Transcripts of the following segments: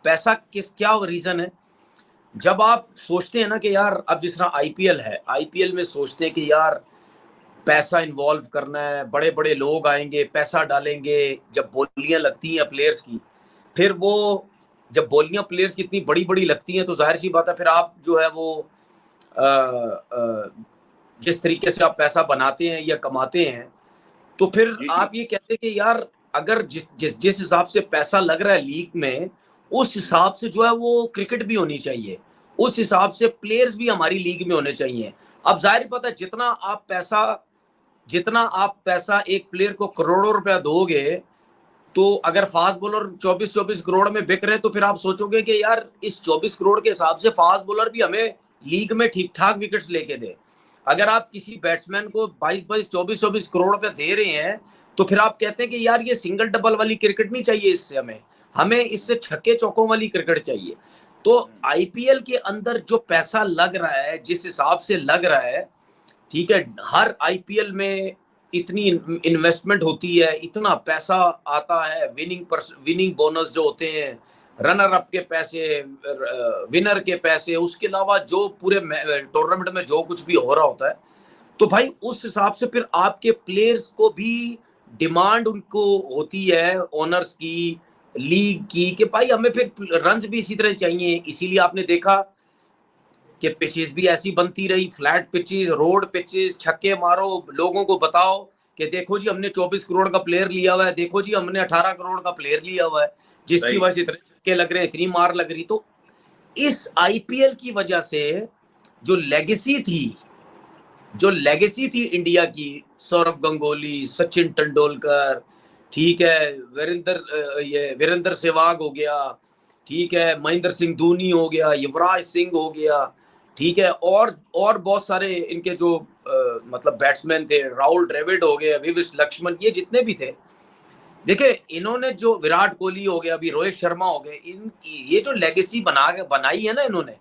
पैसा क्या रीजन है? जब आप सोचते हैं ना कि यार अब जिस तरह आईपीएल है, आईपीएल में सोचते हैं कि यार पैसा इन्वॉल्व करना है, बड़े बड़े लोग आएंगे, पैसा डालेंगे, जब बोलियां लगती हैं प्लेयर्स की, फिर वो जब बोलियां प्लेयर्स की इतनी बड़ी बड़ी लगती हैं तो जाहिर सी बात है फिर आप जो है वो आ, आ, जिस तरीके से आप पैसा बनाते हैं या कमाते हैं, तो फिर जी आप ये कहते हैं कि यार अगर जिस जिस जिस हिसाब से पैसा लग रहा है लीग में, उस हिसाब से जो है वो क्रिकेट भी होनी चाहिए, उस हिसाब से प्लेयर्स भी हमारी लीग में होने चाहिए। अब जाहिर पता है जितना आप पैसा एक प्लेयर को करोड़ों रुपया दोगे, तो अगर फास्ट बॉलर 24-24 करोड़ में बिक रहे हैं तो फिर आप सोचोगे कि यार इस 24 करोड़ के हिसाब से फास्ट बॉलर भी हमें लीग में ठीक ठाक विकेट्स लेके दे। अगर आप किसी बैट्समैन को 22-22 24-24 करोड़ रुपए दे रहे हैं, तो फिर आप कहते हैं कि यार ये सिंगल डबल वाली क्रिकेट नहीं चाहिए, इससे हमें इससे छक्के चौकों वाली क्रिकेट चाहिए। तो आईपीएल के अंदर जो पैसा लग रहा है, जिस हिसाब से लग रहा है, ठीक है, हर आईपीएल में इतनी इन्वेस्टमेंट होती है, इतना पैसा आता है, विनिंग बोनस जो होते हैं, रनर अप के पैसे, विनर के पैसे, उसके अलावा जो पूरे टूर्नामेंट में जो कुछ भी हो रहा होता है, तो भाई उस हिसाब से फिर आपके प्लेयर्स को भी डिमांड उनको होती है ओनर्स की, लीग की, कि भाई हमें फिर रन्स भी इसी तरह चाहिए। इसीलिए आपने देखा कि पिचेस भी ऐसी बनती रही, फ्लैट पिचेस, रोड पिचेस, छक्के मारो, लोगों को बताओ कि देखो जी हमने 24 करोड़ का प्लेयर लिया हुआ है, देखो जी हमने 18 करोड़ का प्लेयर लिया हुआ है, जिसकी वजह से इतने छक्के लग रहे हैं, इतनी मार लग रही। तो इस आईपीएल की वजह से जो लेगेसी थी इंडिया की, सौरव गंगोली, सचिन तेंदुलकर, ठीक है, वीरेंद्र सहवाग हो गया, ठीक है, महेंद्र सिंह धोनी हो गया, युवराज सिंह हो गया, ठीक है, और बहुत सारे इनके जो मतलब बैट्समैन थे, राहुल द्रविड़ हो गए, विविश लक्ष्मण, ये जितने भी थे, देखिए इन्होंने जो, विराट कोहली हो गया, अभी रोहित शर्मा हो गए, ये जो लेगेसी बनाई है ना इन्होंने,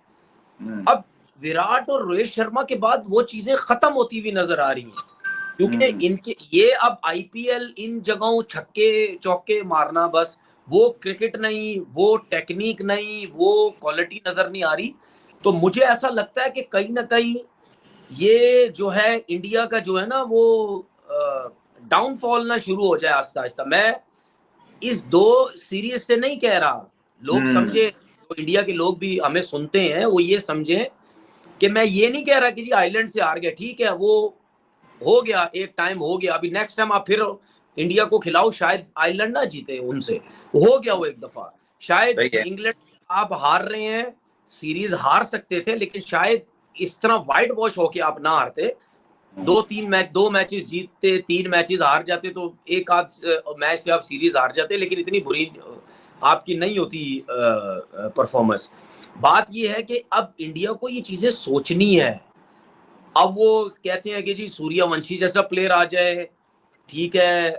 अब विराट और रोहित शर्मा के बाद वो चीजें खत्म होती हुई नजर आ रही हैं, क्योंकि इनके ये अब आईपीएल इन जगहों छक्के चौके मारना, बस वो क्रिकेट नहीं, वो टेक्निक नहीं, वो क्वालिटी नजर नहीं आ रही। तो मुझे ऐसा लगता है कि कहीं ना कहीं ये जो है इंडिया का जो है ना वो डाउनफॉल ना शुरू हो जाए आस्ता आस्ता। मैं इस 2 सीरीज से नहीं कह रहा, लोग समझे, तो इंडिया के लोग भी हमें सुनते हैं, वो ये समझे कि मैं ये नहीं कह रहा कि जी आइलैंड से हार गए, ठीक है, वो हो गया, एक टाइम हो गया, अभी नेक्स्ट टाइम आप फिर इंडिया को खिलाओ, शायद आइलैंड ना जीते उनसे, हो गया वो एक दफा, शायद इंग्लैंड आप हार रहे हैं, सीरीज हार सकते थे, लेकिन शायद इस तरह वाइट वॉश होके आप ना हारते, 2 मैचेस जीतते, 3 मैचेस हार जाते, तो एक आध मैच से आप सीरीज हार जाते, लेकिन इतनी बुरी आपकी नहीं होती परफॉर्मेंस। बात ये है कि अब इंडिया को ये चीजें सोचनी है। अब वो कहते हैं कि जी सूर्यवंशी जैसा प्लेयर आ जाए, ठीक है,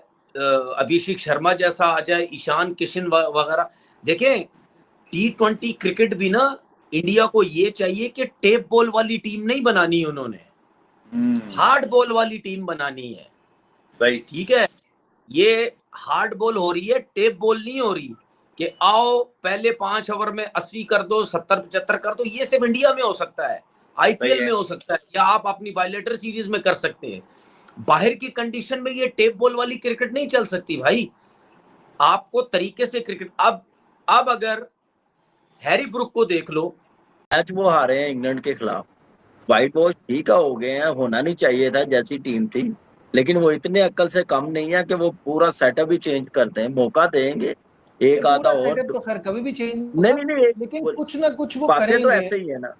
अभिषेक शर्मा जैसा आ जाए, ईशान किशन वगैरह। देखें, T20 क्रिकेट भी ना इंडिया को ये चाहिए कि टेप बॉल वाली टीम नहीं बनानी, उन्होंने हार्ड बॉल वाली टीम बनानी है, सही, ठीक है, ये हार्ड बॉल हो रही है, टेप बॉल नहीं हो रही कि आओ पहले 5 ओवर में 80 कर दो, 70-75 कर दो। ये सिर्फ इंडिया में हो सकता है, आईपीएल में हो सकता है, या आप अपनी बायलेटर सीरीज में कर सकते हैं। बाहर की कंडीशन में ये टेप बॉल वाली क्रिकेट नहीं चल सकती भाई, आपको तरीके से क्रिकेट। अब अगर हैरी ब्रुक को देख लो, मैच वो हारे हैं इंग्लैंड के खिलाफ, व्हाइट वॉश ठीक है, हो गए हैं, होना नहीं चाहिए था जैसी टीम थी, लेकिन वो इतने अक्ल से कम नहीं है कि वो पूरा सेटअप ही चेंज करते हैं, मौका देंगे एक आधा और, तो खैर कभी भी चेंज नहीं, लेकिन कुछ ना कुछ वो बातें करेंगे। तो ऐसे ही है ना,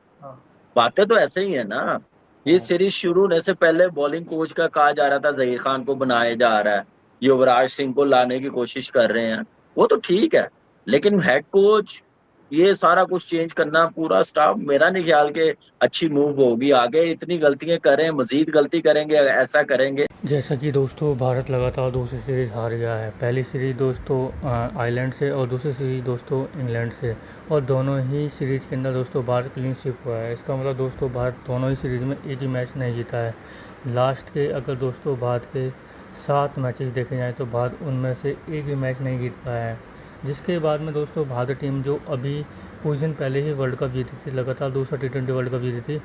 बातें तो ऐसे ही है ना। ये सीरीज शुरू होने से पहले बॉलिंग कोच का कहा जा रहा था जहीर खान को बनाया जा रहा है, युवराज सिंह को लाने की कोशिश कर रहे हैं, वो तो ठीक है, लेकिन हेड कोच ये सारा कुछ चेंज करना, पूरा स्टाफ, मेरा नहीं ख्याल के अच्छी मूव होगी। आगे इतनी गलतियां करें, मजीद गलती करेंगे, ऐसा करेंगे। जैसा कि दोस्तों भारत लगातार दूसरी सीरीज़ हार गया है, पहली सीरीज़ दोस्तों आयरलैंड से और दूसरी सीरीज़ दोस्तों इंग्लैंड से, और दोनों ही सीरीज़ के अंदर दोस्तों भारत क्लीन स्वीप हुआ है। इसका मतलब दोस्तों भारत दोनों ही सीरीज़ में एक ही मैच नहीं जीता है। लास्ट के अगर दोस्तों भारत के 7 मैचेस देखे जाएँ तो भारत उनमें से एक भी मैच नहीं जीत पाया है। जिसके बाद में दोस्तों भारतीय टीम जो अभी कुछ दिन पहले ही वर्ल्ड कप जीती थी, लगातार दूसरा T20 वर्ल्ड कप जीती थी,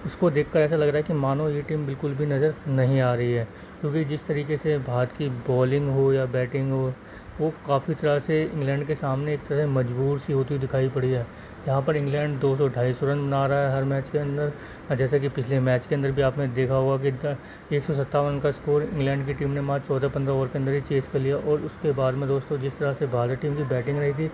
इसको देखकर ऐसा लग रहा है कि मानो ये टीम बिल्कुल भी नज़र नहीं आ रही है। क्योंकि जिस तरीके से भारत की बॉलिंग हो या बैटिंग हो, वो काफ़ी तरह से इंग्लैंड के सामने एक तरह से मजबूर सी होती हुई दिखाई पड़ी है। जहाँ पर इंग्लैंड 200-250 रन बना रहा है हर मैच के अंदर, जैसे कि पिछले मैच के अंदर भी आपने देखा होगा कि 157 का स्कोर इंग्लैंड की टीम ने मात्र 14-15 ओवर के अंदर ही चेस कर लिया। और उसके बाद में दोस्तों जिस तरह से भारतीय टीम की बैटिंग रही थी,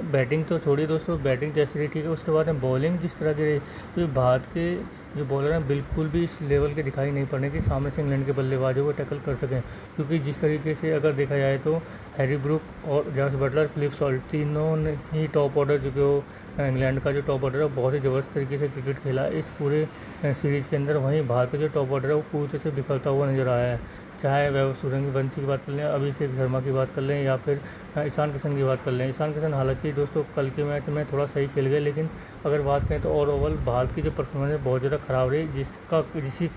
बैटिंग तो छोड़िए दोस्तों, बैटिंग जैसी रही ठीक है, उसके बाद में बॉलिंग जिस तरह की रही, क्योंकि भारत के जो बॉलर हैं बिल्कुल भी इस लेवल के दिखाई नहीं पड़ने कि सामने से इंग्लैंड के बल्लेबाजों को टैकल कर सकें। क्योंकि जिस तरीके से अगर देखा जाए तो हैरी ब्रूक और जॉस बटलर, फिलिप सॉल्ट, तीनों ने ही टॉप ऑर्डर जो इंग्लैंड का जो टॉप ऑर्डर है बहुत ही ज़बरदस्त तरीके से क्रिकेट खेला इस पूरे सीरीज़ के अंदर। वहीं भारत का जो टॉप ऑर्डर है वो पूरी तरह से बिखरता हुआ नज़र आया है। चाहे वह सूर्यवंशी की बात कर लें, अभिषेक शर्मा की बात कर लें, या फिर ईशान किशन की बात कर लें। ईशान किशन हालांकि दोस्तों कल के मैच में थोड़ा सही खेल गए, लेकिन अगर बात करें तो ओवरऑल भारत की जो परफॉर्मेंस है बहुत ज़्यादा ख़राब रही,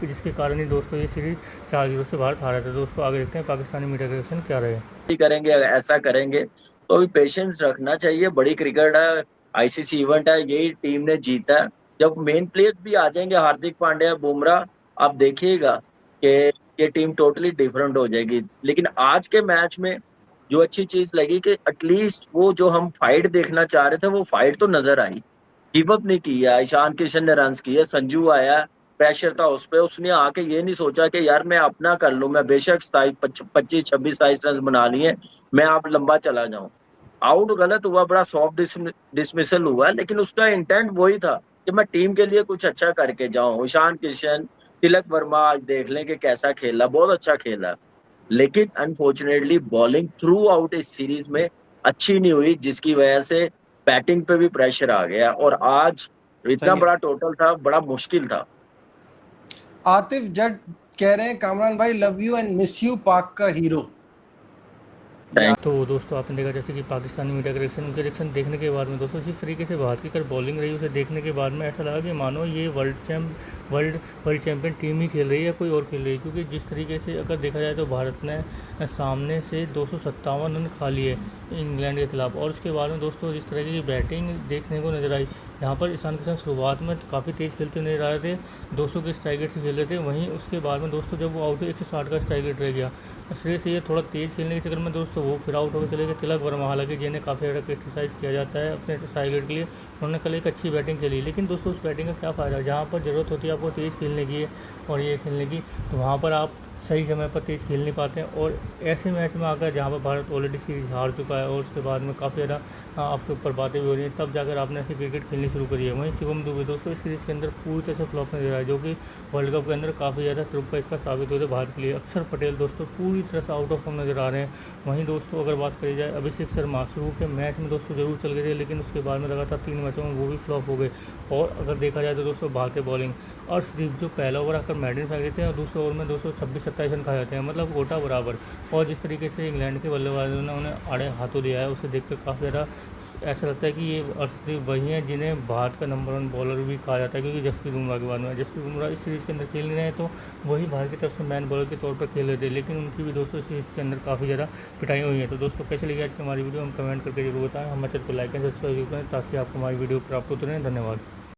जिसके कारण ही दोस्तों ये सीरीज़ 4-0 से भारत हारा था। दोस्तों आगे देखते हैं पाकिस्तानी मीडिया के रिएक्शन क्या रहे। करेंगे, ऐसा करेंगे तो अभी पेशेंस रखना चाहिए। बड़ी क्रिकेट है, आईसीसी इवेंट है, यही टीम ने जीता है। जब मेन प्लेयर्स भी आ जाएंगे, हार्दिक पांड्या, बुमराह, आप देखिएगा कि ये टीम टोटली डिफरेंट हो जाएगी। लेकिन आज के मैच में जो अच्छी चीज लगी कि एटलीस्ट वो जो हम फाइट देखना चाह रहे थे वो फाइट तो नजर आई। गिव अप नहीं किया, ईशान किशन ने रन किए, संजू आया, प्रेशर था उस पर, उसने आके ये नहीं सोचा कि यार मैं अपना कर लूं, मैं बेशक 25-26-27 रन बना लिए, मैं आप लंबा चला जाऊं। आउट गलत हुआ, बड़ा सॉफ्ट डिसमिसल हुआ, लेकिन उसका इंटेंट वही था कि मैं टीम के लिए कुछ अच्छा करके जाऊं। ईशान किशन, तिलक वर्मा आज देख लें कि कैसा खेला, बहुत अच्छा खेला। लेकिन अनफॉर्चुनेटली बॉलिंग थ्रू आउट इस सीरीज में अच्छी नहीं हुई, जिसकी वजह से बैटिंग पे भी प्रेशर आ गया और आज इतना बड़ा टोटल था, बड़ा मुश्किल था। आतिफ जट कह रहे हैं कामरान भाई love you and miss you पाक का हीरो। तो दोस्तों आपने देखा जैसे कि पाकिस्तानी मीडिया के रिएक्शन, उनके रिएक्शन देखने के बाद में दोस्तों जिस तरीके से भारत की कर बॉलिंग रही उसे देखने के बाद में ऐसा लगा कि मानो ये वर्ल्ड चैंपियन टीम ही खेल रही है, कोई और खेल रही है। क्योंकि जिस तरीके से अगर देखा जाए तो भारत ने सामने से 257 रन खा लिए इंग्लैंड के खिलाफ। और उसके बाद में दोस्तों जिस तरह की बैटिंग देखने को नजर आई, यहाँ पर ईशान किशन शुरुआत में काफ़ी तेज़ खेलते नजर आ रहे थे, 200 के स्ट्राइक रेट से खेल रहे थे। वहीं उसके बाद में दोस्तों जब वो आउट हुए 160 का स्ट्राइक रेट रह गया। श्रेयस अय्यर थोड़ा तेज़ खेलने के चक्कर में दोस्तों वो फिर आउट होकर चले गए। तिलक वर्मा हालांकि जिन्हें काफ़ी ज़्यादा क्रिटिसाइज़ किया जाता है अपने स्ट्राइक रेट के लिए, उन्होंने कल एक अच्छी बैटिंग खेली। लेकिन दोस्तों उस बैटिंग का क्या फ़ायदा, जहाँ पर ज़रूरत होती है आपको तेज़ खेलने की और ये खेलने की, तो वहाँ पर आप सही समय पर तेज़ खेल नहीं पाते हैं। और ऐसे मैच में आकर जहाँ पर भारत ऑलरेडी सीरीज़ हार चुका है और उसके बाद में काफ़ी ज़्यादा आपके ऊपर बातें भी हो रही हैं, तब जाकर आपने ऐसी क्रिकेट खेलनी शुरू करी है। वहीं शिवम दुबे दोस्तों इस सीरीज़ के अंदर पूरी तरह से फ्लॉप नजर आया, जो कि वर्ल्ड कप के अंदर काफ़ी ज़्यादा तुरुप का इक्का साबित होते भारत के लिए। अक्षर पटेल दोस्तों पूरी तरह से आउट ऑफ फॉर्म नजर आ रहे हैं। वहीं दोस्तों अगर बात करी जाए अभिषेक शर्मा, शुरू के मैच में दोस्तों जरूर चल गए थे, लेकिन उसके बाद में लगातार 3 मैचों में वो भी फ्लॉप हो गए। और अगर देखा जाए तो दोस्तों भारतीय बॉलिंग, अर्शदीप जो पहला ओवर आकर मैडन फेंक देते हैं और दूसरे ओवर में 226-27 रन खा जाते हैं, मतलब गोटा बराबर। और जिस तरीके से इंग्लैंड के बल्लेबाजों ने उन्हें आड़े हाथों दिया है, उसे देखकर काफ़ी ज़्यादा ऐसा लगता है कि ये अर्शदीप वही हैं जिन्हें भारत का नंबर 1 बॉलर भी कहा जाता है। क्योंकि जसप्रीत बुमराह के बाद में जसप्रीत बुमराह इस सीरीज़ के अंदर खेल नहीं रहे, तो वही भारत की तरफ से मैन बॉलर के तौर पर खेल रहे थे, लेकिन उनकी भी दोस्तों सीरीज़ के अंदर काफ़ी ज़्यादा पिटाई हुई है। तो दोस्तों कैसे लगी आज की हमारी वीडियो, हम कमेंट करके जरूर बताएं। हमारे चैनल को लाइक एंड सब्सक्राइब करें ताकि आपको हमारी वीडियो प्राप्त होती रहे। धन्यवाद।